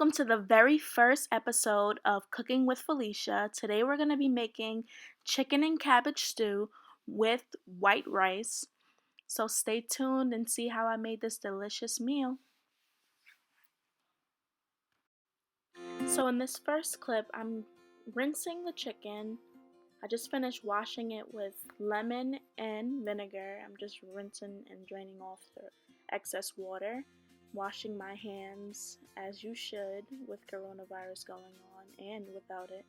welcome to the very first episode of Cooking with Felicia. Today we're going to be making chicken and cabbage stew with white rice. So stay tuned and see how I made this delicious meal. So in this first clip, I'm rinsing the chicken. I just finished washing it with lemon and vinegar. I'm just rinsing and draining off the excess water. Washing my hands as you should with coronavirus going on and without it.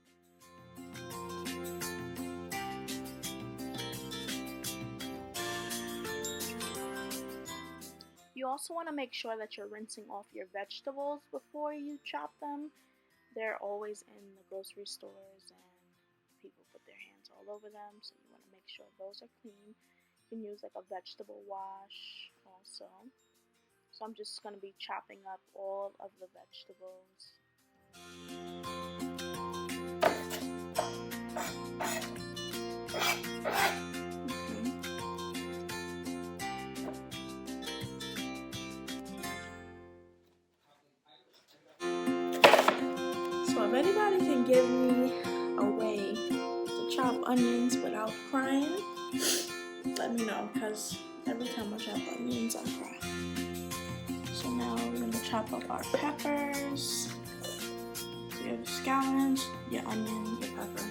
You also want to make sure that you're rinsing off your vegetables before you chop them. They're always in the grocery stores and people put their hands all over them, so you want to make sure those are clean. You can use like a vegetable wash also. So I'm just going to be chopping up all of the vegetables. So if anybody can give me a way to chop onions without crying, let me know, because every time I chop onions, I cry. So now we're going to chop up our peppers. So you have your scallions, your onion, your pepper.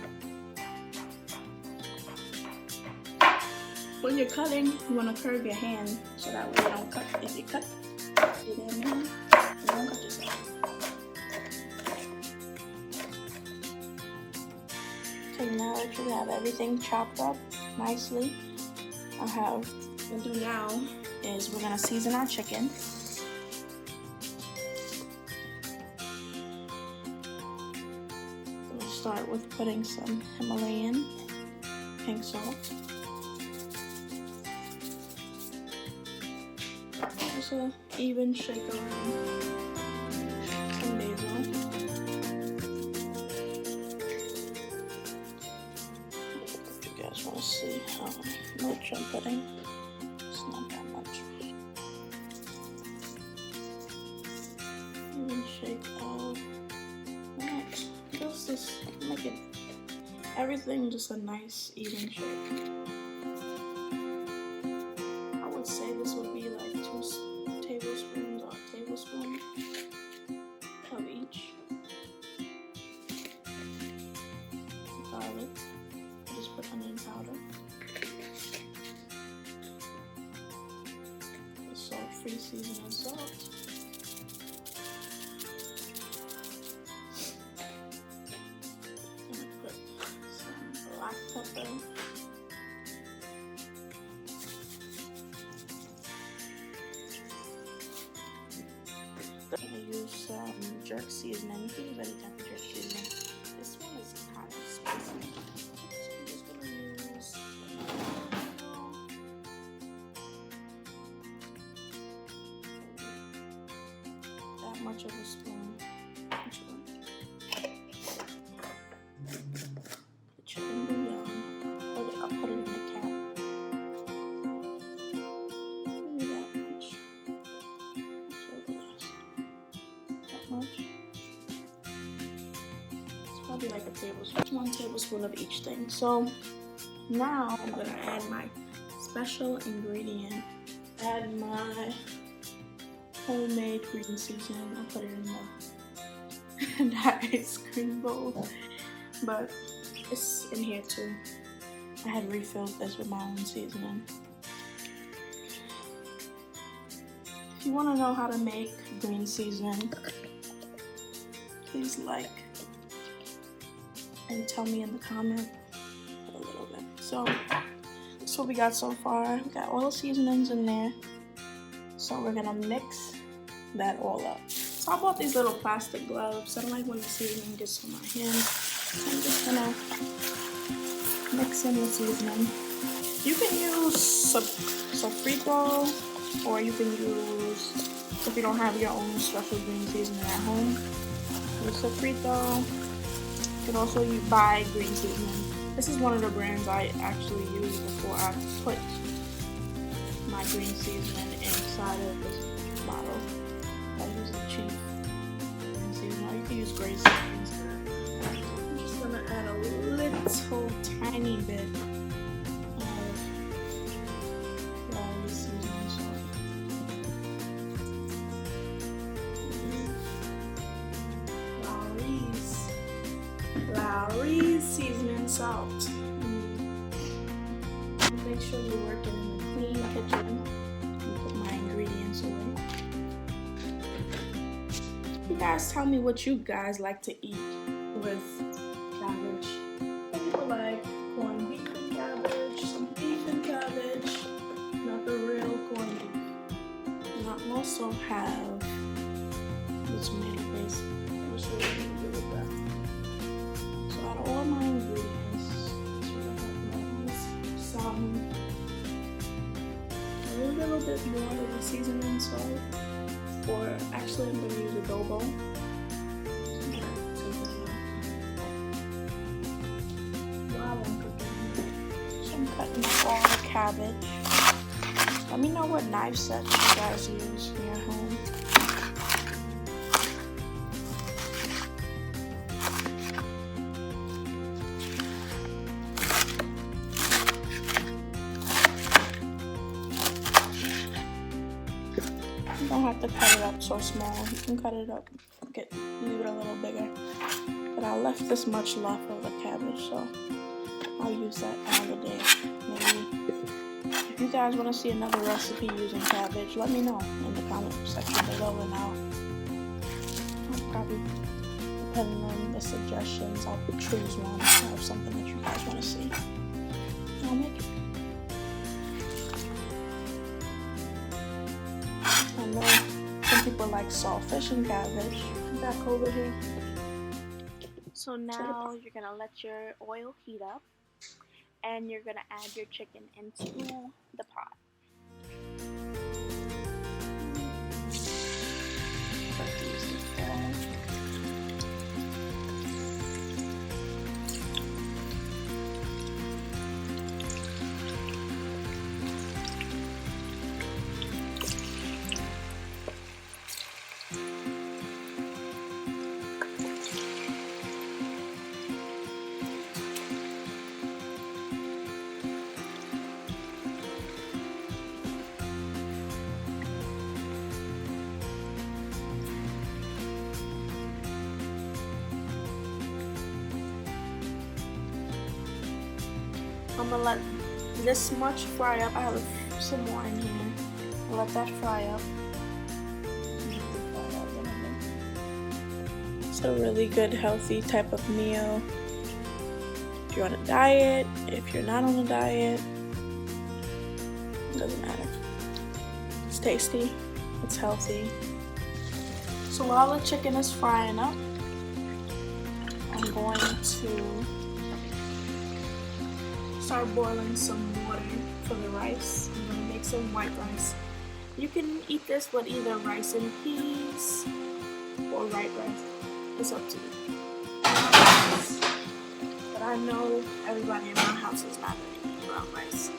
When you're cutting, you want to curve your hand so that way you don't cut. If you cut your damn hand, you don't cut yourself. Okay, now that you have everything chopped up nicely, what we'll do now is we're going to season our chicken. Start with putting some Himalayan pink salt. Just an even shake around some basil. If you guys want to see how much I'm putting, it's not that much. Even shake of that. Just make it everything just a nice even shape. I would say this would be like 2 tablespoons or a tablespoon of each. Garlic. Just put onion powder. The salt-free seasoning salt. Black pepper, I'm going to use some jerk seasoning. You can use any type of jerk seasoning. This one is kind of spicy, so I'm just going to use that much of a spoon. Chicken bouillon. I'll put it in the cap. Maybe that much. That much. It's probably like a tablespoon. 1 tablespoon of each thing. So now I'm gonna add my special ingredient. Add my homemade green seasoning. I'll put it in the ice cream bowl. But it's in here too. I had refilled this with my own seasoning. If you want to know how to make green seasoning, please like and tell me in the comment a little bit. So that's what we got so far. We got all the seasonings in there. So we're gonna mix that all up. So I bought these little plastic gloves. I don't like when the seasoning gets on my hands. I'm just gonna mix in the seasoning. You can use sofrito, or you can use, if you don't have your own special green seasoning at home, use sofrito. You can also buy green seasoning. This is one of the brands I actually use before I put my green seasoning inside of this bottle. I use a cheap green seasoning. You can use gray seasoning. I'm just gonna add a little tiny bit of Wiri seasoning salt. Wiri's seasoning salt. Make sure you're working in a clean kitchen. Put my ingredients away. You guys tell me what you guys like to eat with cabbage. Some people like corned beef and cabbage, some beef and cabbage, not the real corned beef. And I also have the tomato paste. I'll show you what to do with that. So out of all my ingredients, a little bit more of the seasoning salt, or actually I'm going to use adobo. While I'm cooking, so I'm cutting up all the cabbage. Let me know what knife sets you guys use in your home. You don't have to cut it up so small. You can cut it up, leave it a little bigger. But I left this much left of the cabbage, so I'll use that another day. Maybe. If you guys want to see another recipe using cabbage, let me know in the comment section below, and I'll probably, depending on the suggestions, I'll choose one of something that you guys want to see. I'll make it. I know some people like saltfish and cabbage. Back over here. So now you're gonna let your oil heat up, and you're gonna add your chicken into the pot. I'm gonna let this much fry up. I have some more in here. I'll let that fry up. It's a really good, healthy type of meal. If you're on a diet, if you're not on a diet, it doesn't matter. It's tasty, it's healthy. So while the chicken is frying up, I'm going to start boiling some water for the rice. I'm going to make some white rice. You can eat this with either rice and peas or white rice. It's up to you. But I know everybody in my house is not going to eat brown rice.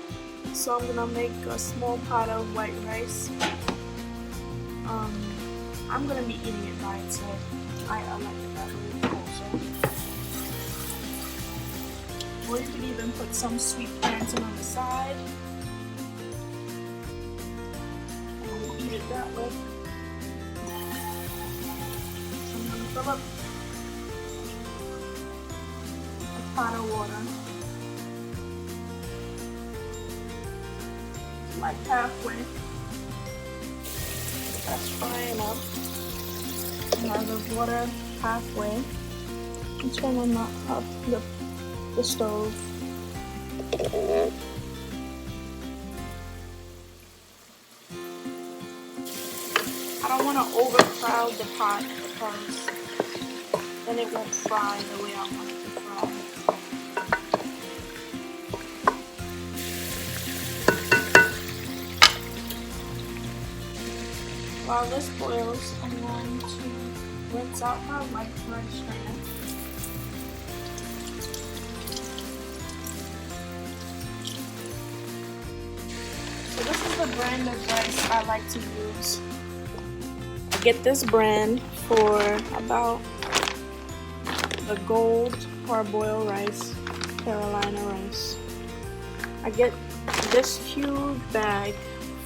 So I'm going to make a small pot of white rice. I'm going to be eating it by itself. I like it that way also. Or you can even put some sweet plantain on the side and eat it that way. I'm going to fill up a pot of water, like halfway. That's frying up. Now the water halfway. I'm turning up the stove. I don't want to overcrowd the pot because then it won't fry the way I want it to fry. While this boils, I'm going to rinse out my white rice strainer. So this is the brand of rice I like to use. get this brand for about the gold parboiled rice, Carolina rice. I get this huge bag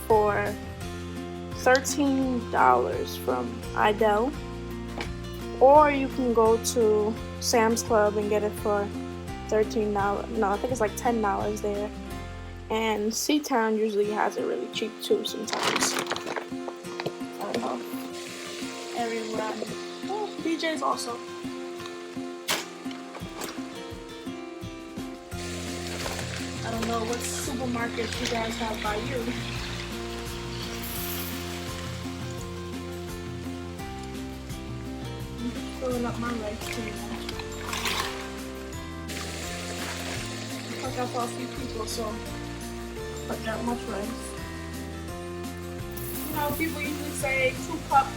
for $13 from Idel, or you can go to Sam's Club and get it for $13. No, I think it's like $10 there. And C-Town usually has it really cheap too sometimes. I don't know. Everywhere. Oh, BJ's also. I don't know what supermarket you guys have by you. I'm just filling up my rice too. I've got a few people, so put that much rice. You know, people usually say 2 cup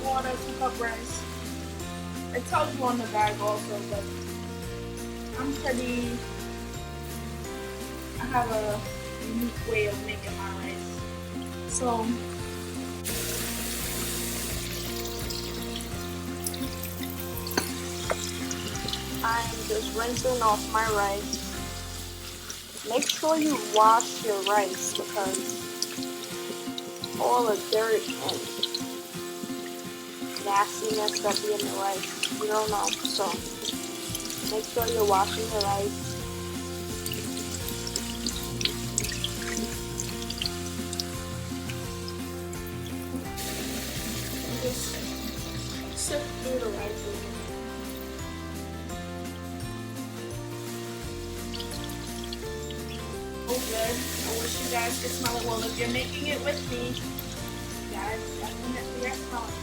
water, 2 cup rice. It tells you on the bag also, but I have a unique way of making my rice. So I'm just rinsing off my rice. Make sure you wash your rice because all the dirt and nastiness that be in the rice, you don't know. So make sure you're washing your rice. And just sift through the rice. Good. I wish you guys could smell it. Well, if you're making it with me, you guys definitely are smelling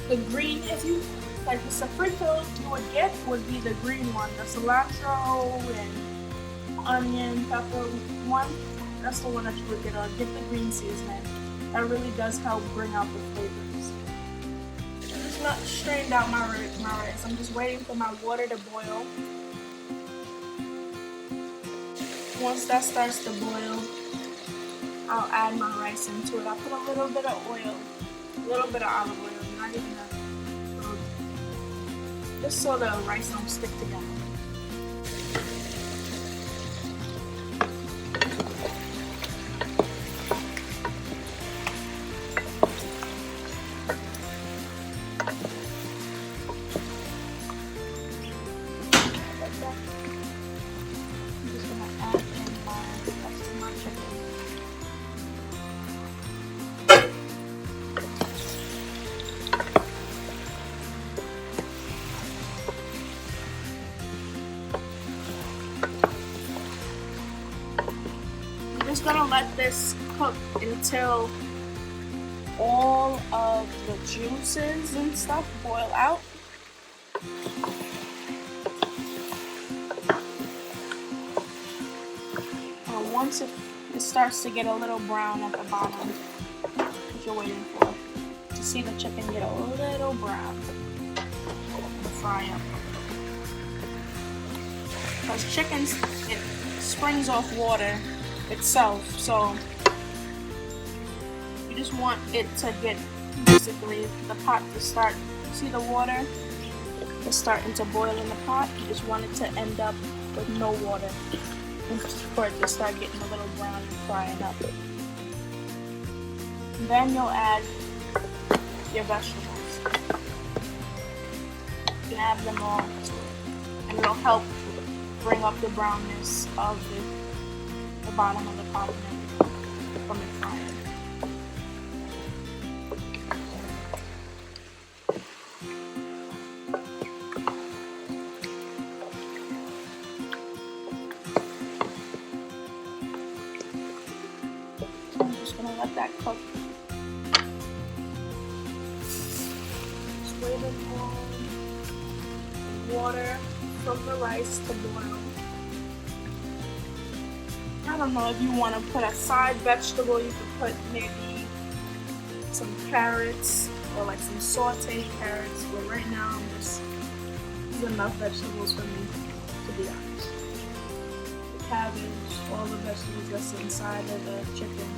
it. The green, if you like the sofrito you would get, would be the green one. The cilantro and onion, pepper one, that's the one that you would get. Or get the green seasoning. That really does help bring out the flavors. I'm just not strained out my rice. I'm just waiting for my water to boil. Once that starts to boil, I'll add my rice into it. I put a little bit of oil, a little bit of olive oil, not even a little bit, just so the rice don't stick together. Just gonna let this cook until all of the juices and stuff boil out. And once it starts to get a little brown at the bottom, what you're waiting for, to see the chicken get a little brown and fry up. Because chicken, it springs off water itself, so you just want it to get, basically, the pot to start, see the water is starting to boil in the pot. You just want it to end up with no water for it to start getting a little brown and frying up. And then you'll add your vegetables. You can add them all to it, and it'll help bring up the brownness of the bottom of the pot from it frying. So I'm just gonna let that cook. Just waiting for water from the rice to boil. I don't know if you want to put a side vegetable. You could put maybe some carrots or like some sauteed carrots. But right now, there's enough vegetables for me, to be honest. The cabbage, all the vegetables that's inside of the chicken.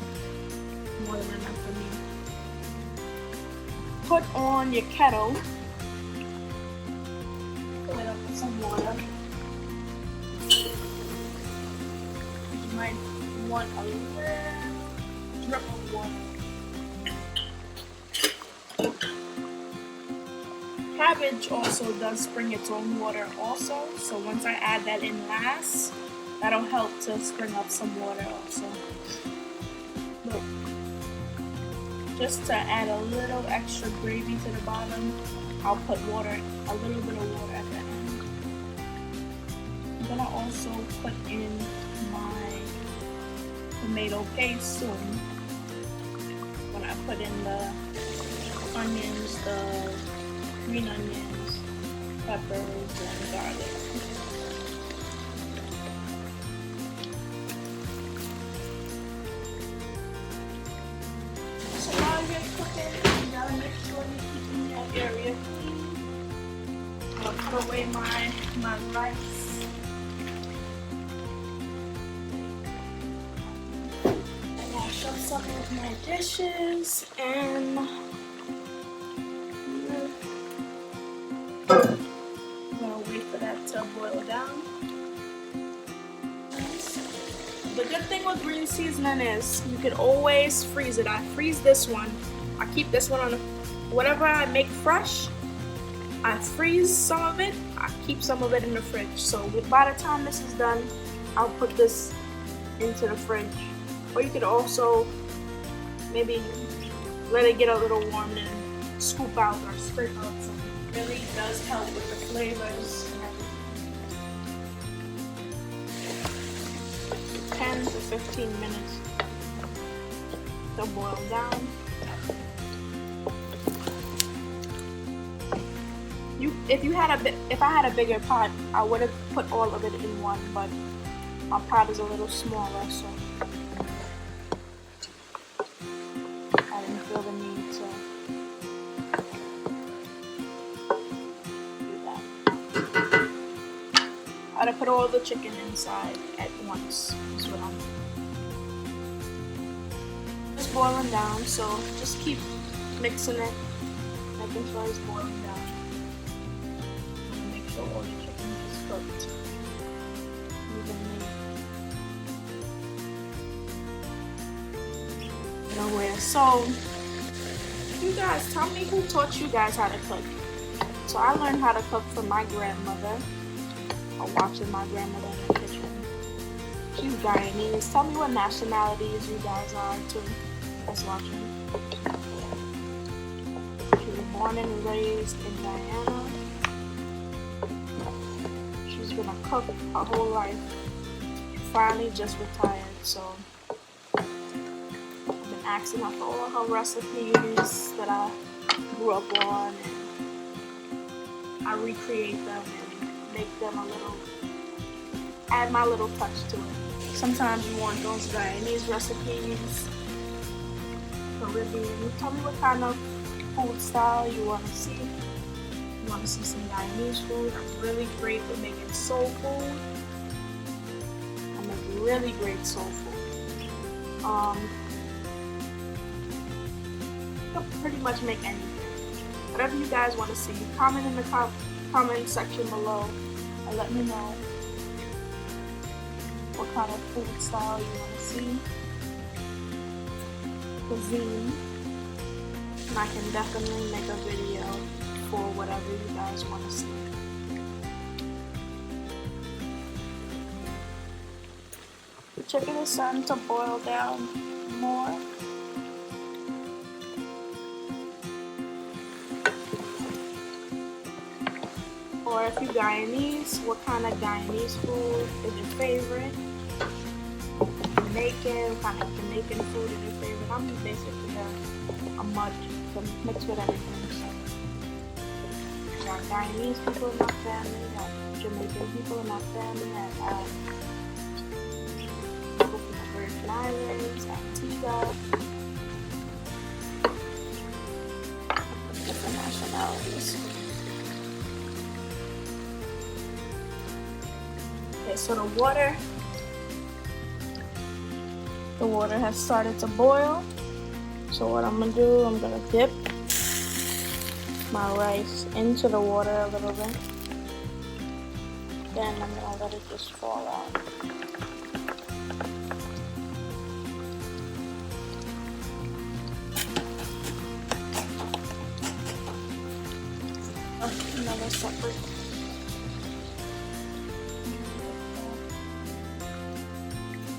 more than enough for me. Put on your kettle. Fill it up with some water. You might want a little drip of water. Cabbage also does spring its own water also, so once I add that in last, that'll help to spring up some water also. Look, just to add a little extra gravy to the bottom, I'll put water, a little bit of water at the end. I'm gonna also put in my tomato paste soon. When I put in the onions, the green onions, peppers, and garlic. So while you're cooking, you gotta make sure you're keeping your area clean. I'm gonna put away my rice. And wash up some of my dishes and I'm gonna wait for that to boil down. The good thing with green seasoning is you can always freeze it. I freeze this one. I keep this one on whatever I make fresh. I freeze some of it. I keep some of it in the fridge. So by the time this is done, I'll put this into the fridge. Or you could also maybe let it get a little warm and scoop out or scrape out some. Really does help with the flavors. 10 to 15 minutes to boil down. If I had a bigger pot, I would have put all of it in one, but my pot is a little smaller, so I didn't feel the need to. I'd put all the chicken inside at once. Is what I'm doing. It's boiling down, so just keep mixing it, making sure it's boiling down. And make sure all your chicken is cooked evenly. So, you guys, tell me who taught you guys how to cook. So I learned how to cook from my grandmother. Watching my grandmother in the kitchen. She's Guyanese. Tell me what nationalities you guys are too. That's watching. She was born and raised in Guyana. She's been a cook her whole life. She finally just retired, so I've been asking her for all her recipes that I grew up on, and I recreate them and make them a little, add my little touch to it. Sometimes you want those Guyanese recipes, Caribbean. Tell me what kind of food style you want to see. You want to see some Guyanese food. I'm really great with making soul food. I make really great soul food. You can pretty much make anything. Whatever you guys want to see, comment in the comment section below and let me know what kind of food style you want to see, cuisine, and I can definitely make a video for whatever you guys want to see. The chicken is starting to boil down more. Or if you're Guyanese, what kind of Guyanese food is your favorite? Jamaican, what kind of Jamaican food is your favorite? I'm basically a mud mixed with everything. So, got Guyanese people in my family, got Jamaican people in my family, I got people from the Virgin Islands, Antigua, different nationalities. Okay, so the water has started to boil. So what I'm gonna do, I'm gonna dip my rice into the water a little bit. Then I'm gonna let it just fall out. Another separate.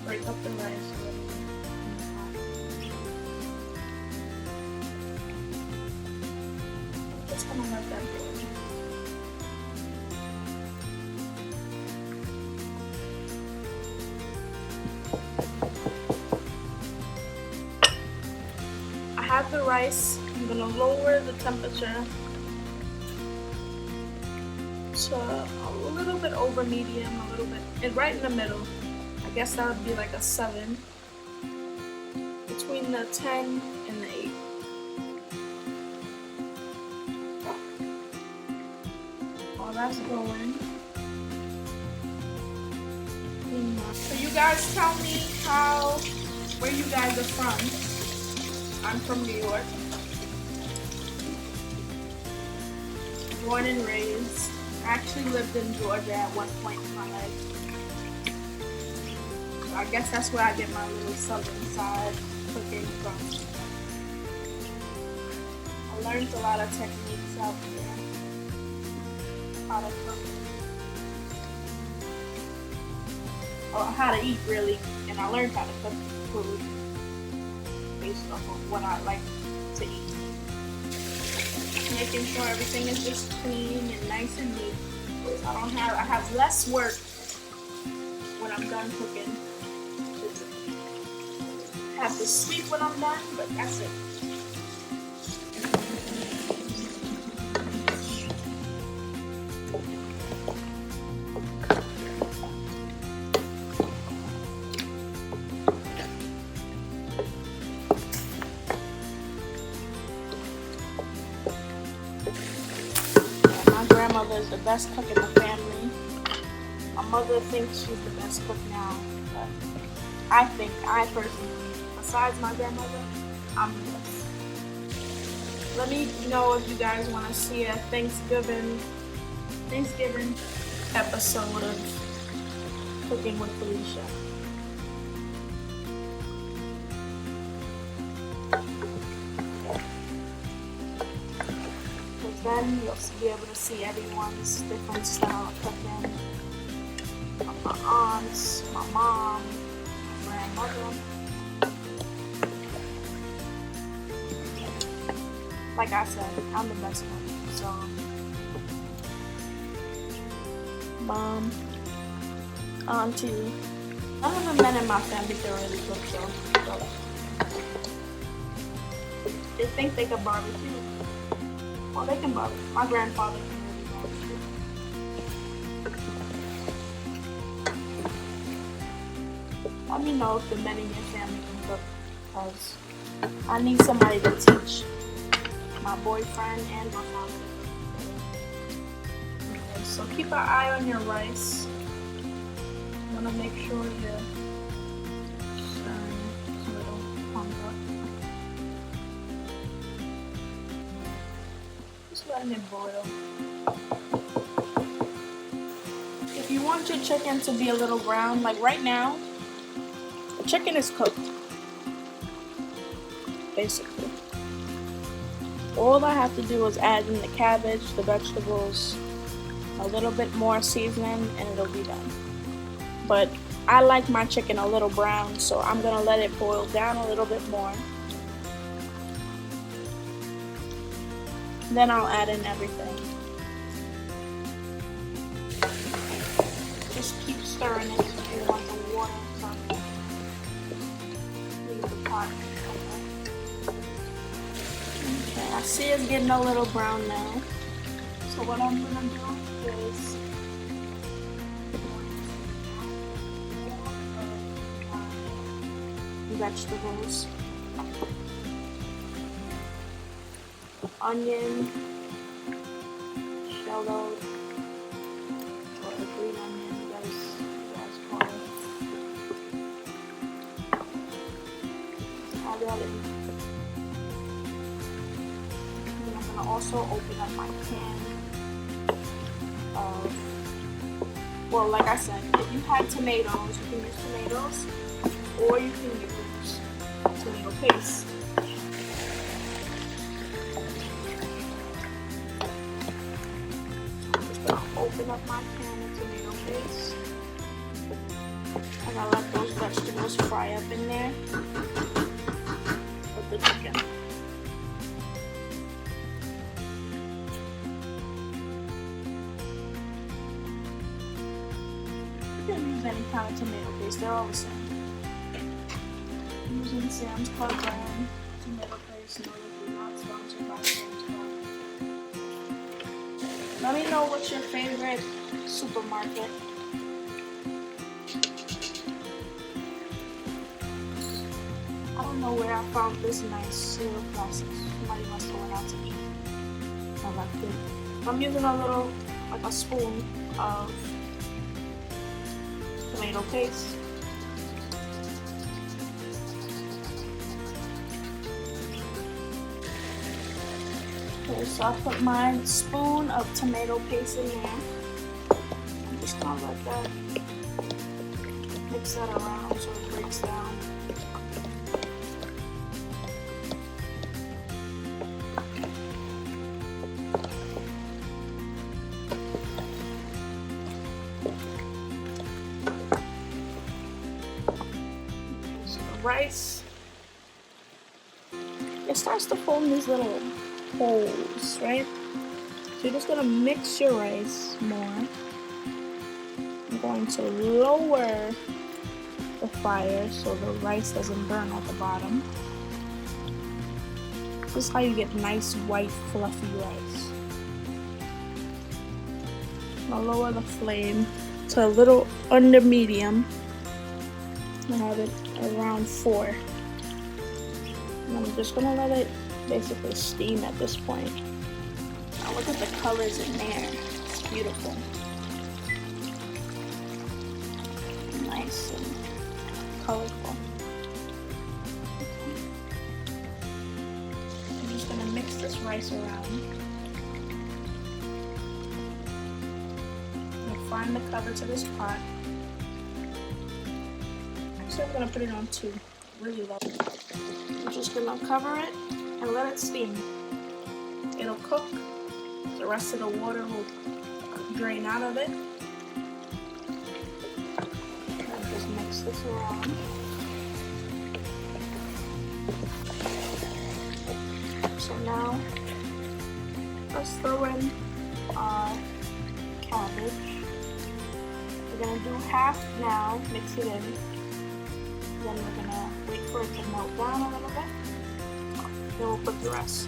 Break up the rice. Just gonna let that boil. I have the rice. I'm gonna lower the temperature to a little bit over medium, a little bit, and right in the middle. I guess that would be like a 7, between the 10 and the 8. While that's going, so you guys tell me where you guys are from. I'm from New York, born and raised. I actually lived in Georgia at one point in my life. So I guess that's where I get my little southern side cooking from. I learned a lot of techniques out there. How to cook. Or how to eat really. And I learned how to cook food based off of what I like to eat. Making sure everything is just clean and nice and neat. So I have less work when I'm done cooking. I have to sweep when I'm done, but that's it. My grandmother is the best cook in the family. My mother thinks she's the best cook now, but I personally, besides my grandmother, I'm the best. Let me know if you guys want to see a Thanksgiving episode of Cooking with Felicia. Then you'll be able to see everyone's different style of cooking. From my aunts, my mom, my grandmother. Like I said, I'm the best one. So, mom, auntie, none of the men in my family can really cook, so they think they can barbecue. Well, they can barbecue. My grandfather can really barbecue. Let me know if the men in your family can cook, because I need somebody to teach my boyfriend and my father. Okay, so keep an eye on your rice. You want to make sure you're stirring a little pumped up. Just letting it boil. If you want your chicken to be a little brown, like right now, the chicken is cooked, basically. All I have to do is add in the cabbage, the vegetables, a little bit more seasoning, and it'll be done. But I like my chicken a little brown, so I'm gonna let it boil down a little bit more. Then I'll add in everything. Just keep stirring it if you want the water to leave the pot. Okay, I see it's getting a little brown now. So what I'm gonna do is vegetables. Onion, shallot, or the green onion, you guys call it. Add that in. gonna also open up my can of, well, like I said, if you had tomatoes, you can use tomatoes, or you can use tomato paste. I'm just gonna open up my can of tomato paste. I'm gonna let those vegetables fry up in there with the chicken. You can use any kind of tomato paste, they're all the same. I'm using Sam's Club brand tomato paste. No, we're not sponsored by Sam's Club. Let me know what's your favorite supermarket. I don't know where I found this nice little plastic. Somebody must have went out to eat. I left it. I'm using a little, like a spoon of tomato paste. Okay, so I put my spoon of tomato paste in there. I'm just gonna let that mix that around so it breaks down. Rice, it starts to form these little holes, right? So you're just gonna mix your rice more. I'm going to lower the fire so the rice doesn't burn at the bottom. This is how you get nice white fluffy rice. I'll lower the flame to a little under medium. I have it around 4. And I'm just gonna let it basically steam at this point. Now look at the colors in there. It's beautiful. Nice and colorful. Okay. I'm just gonna mix this rice around. I'm gonna find the cover to this pot. So I'm gonna put it on 2, really low. I'm just gonna cover it and let it steam. It'll cook. The rest of the water will drain out of it. And just mix this around. So now let's throw in our cabbage. We're gonna do half now, mix it in. Then we're gonna wait for it to melt down a little bit. Then we'll put the rest.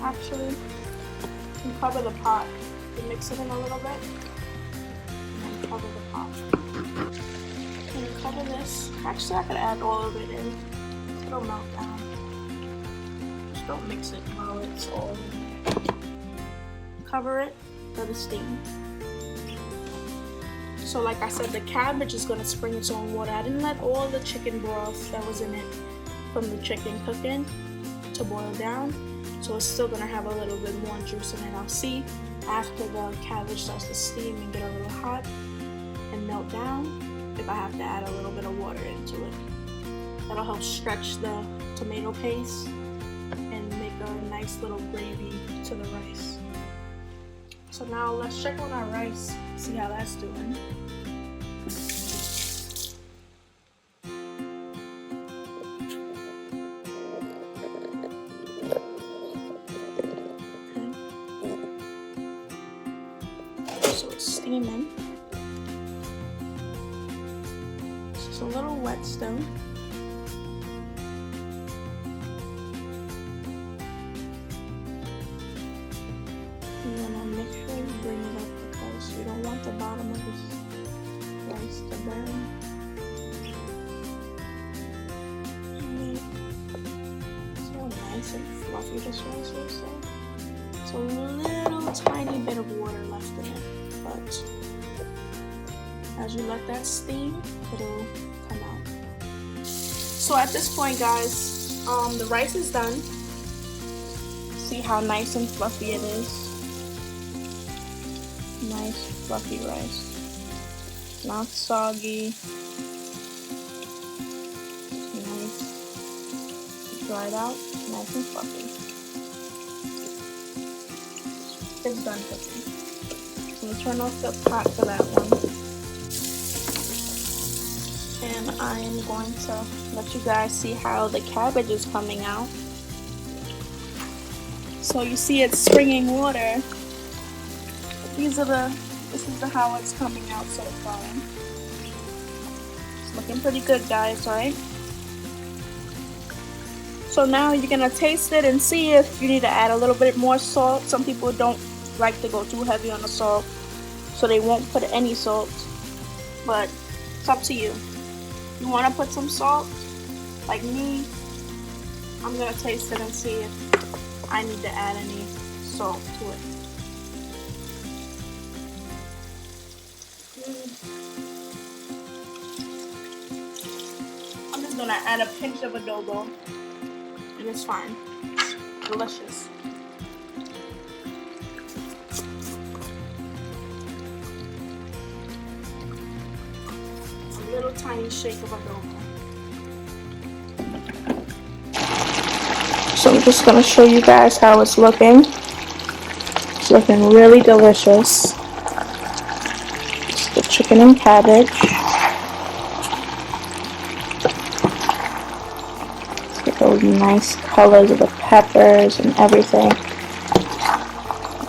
Actually, you can cover the pot. You mix it in a little bit, and then cover the pot. And cover this. Actually, I could add all of it in. It'll melt down. Just don't mix it while it's all in there. Cover it. The steam. So like I said, the cabbage is going to spring its own water. I didn't let all the chicken broth that was in it from the chicken cook in to boil down, so it's still going to have a little bit more juice in it. I'll see after the cabbage starts to steam and get a little hot and melt down if I have to add a little bit of water into it. That'll help stretch the tomato paste and make a nice little gravy to the rice. So now let's check on our rice, see how that's doing. Okay. So it's steaming. It's just a little wet still. You want to make sure you bring it up because you don't want the bottom of this rice to burn. So nice and fluffy this rice is. So a little tiny bit of water left in it, but as you let that steam, it'll come out. So at this point, guys, the rice is done. See how nice and fluffy it is. Nice fluffy rice. Not soggy. Nice. Dried out. Nice and fluffy. It's done cooking. I'm gonna turn off the pot for that one. And I am going to let you guys see how the cabbage is coming out. So you see it's springing water. This is how it's coming out so far. It's looking pretty good, guys, right? So now you're gonna taste it and see if you need to add a little bit more salt. Some people don't like to go too heavy on the salt, so they won't put any salt, but it's up to you. You want to put some salt, like me. I'm gonna taste it and see if I need to add any salt to it. I'm just gonna add a pinch of adobo, and it's fine. It's delicious. A little tiny shake of adobo. So I'm just gonna show you guys how it's looking. It's looking really delicious. It's the chicken and cabbage. Those nice colors of the peppers and everything.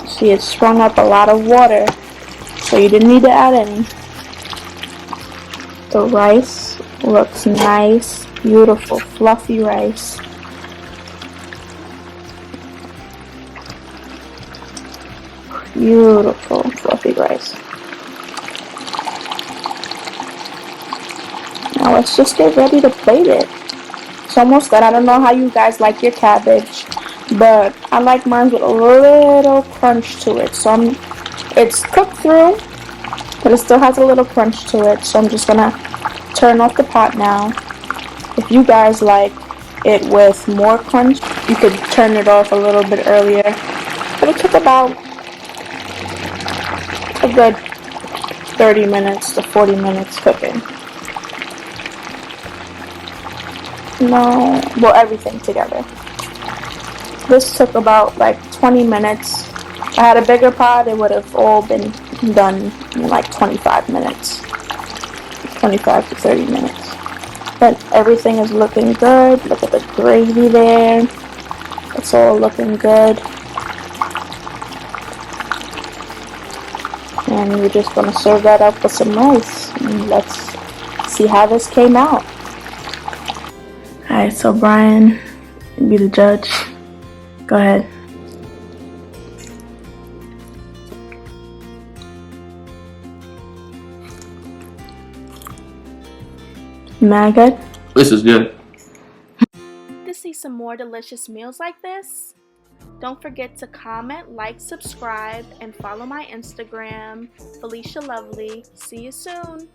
See, it sprung up a lot of water, so you didn't need to add any. The rice looks nice, beautiful, fluffy rice. Beautiful, fluffy rice. Now let's just get ready to plate it. It's almost done. I don't know how you guys like your cabbage, but I like mine with a little crunch to it. So it's cooked through, but it still has a little crunch to it. So I'm just gonna turn off the pot now. If you guys like it with more crunch, you could turn it off a little bit earlier. But it took about a good 30 minutes to 40 minutes cooking. No, well, everything together. This took about like 20 minutes. If I had a bigger pot, it would have all been done in like 25 minutes. 25 to 30 minutes. But everything is looking good. Look at the gravy there. It's all looking good. And we're just going to serve that up with some rice. And let's see how this came out. Alright, so Brian, be the judge. Go ahead. Am good? This is good. To see some more delicious meals like this, don't forget to comment, like, subscribe, and follow my Instagram, PhyliciaOlivia. See you soon.